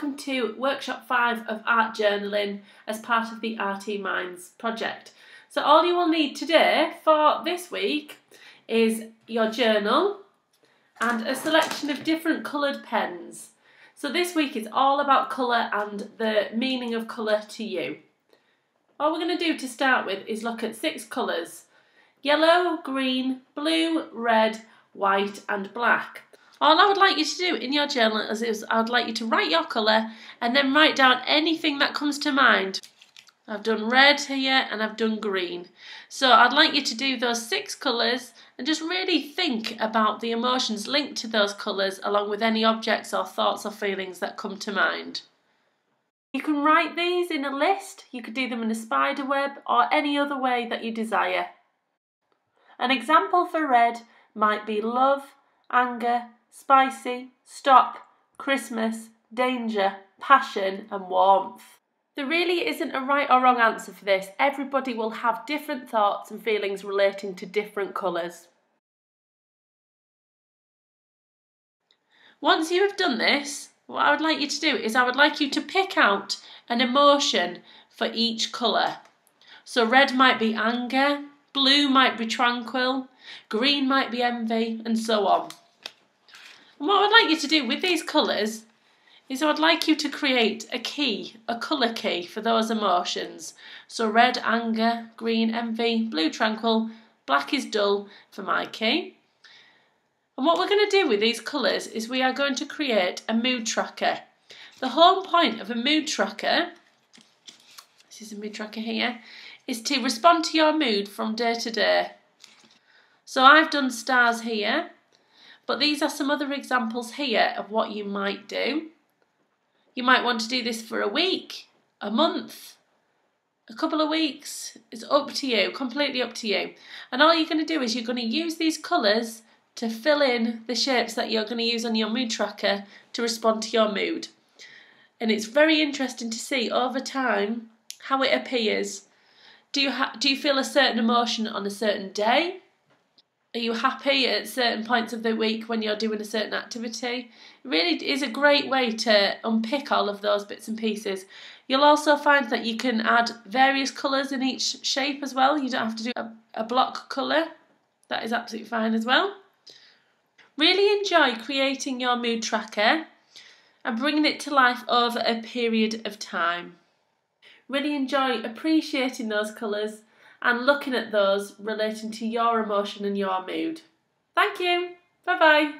welcome to Workshop 5 of Art Journaling as part of the RTMinds project. So all you will need today for this week is your journal and a selection of different coloured pens. So this week it's all about colour and the meaning of colour to you. All we're going to do to start with is look at 6 colours: yellow, green, blue, red, white and black. All I would like you to do in your journal is I would like you to write your colour and then write down anything that comes to mind. I've done red here and I've done green. So I'd like you to do those 6 colours and just really think about the emotions linked to those colours along with any objects or thoughts or feelings that come to mind. You can write these in a list, you could do them in a spider web or any other way that you desire. An example for red might be love, anger, spicy, stop, Christmas, danger, passion and warmth. There really isn't a right or wrong answer for this. Everybody will have different thoughts and feelings relating to different colours. Once you have done this, what I would like you to do is I would like you to pick out an emotion for each colour. So red might be anger, blue might be tranquil, green might be envy and so on. And what I would like you to do with these colours is I would like you to create a key, a colour key for those emotions. So red, anger, green, envy, blue, tranquil, black is dull for my key. And what we're going to do with these colours is we are going to create a mood tracker. The whole point of a mood tracker, this is a mood tracker here, is to respond to your mood from day to day. So I've done stars here, but these are some other examples here of what you might do. You might want to do this for a week, a month, a couple of weeks. It's up to you, completely up to you. And all you're going to do is you're going to use these colours to fill in the shapes that you're going to use on your mood tracker to respond to your mood. And it's very interesting to see over time how it appears. Do you feel a certain emotion on a certain day? Are you happy at certain points of the week when you're doing a certain activity? It really is a great way to unpick all of those bits and pieces. You'll also find that you can add various colours in each shape as well. You don't have to do a block colour. That is absolutely fine as well. Really enjoy creating your mood tracker and bringing it to life over a period of time. Really enjoy appreciating those colours and looking at those relating to your emotion and your mood. Thank you. Bye bye.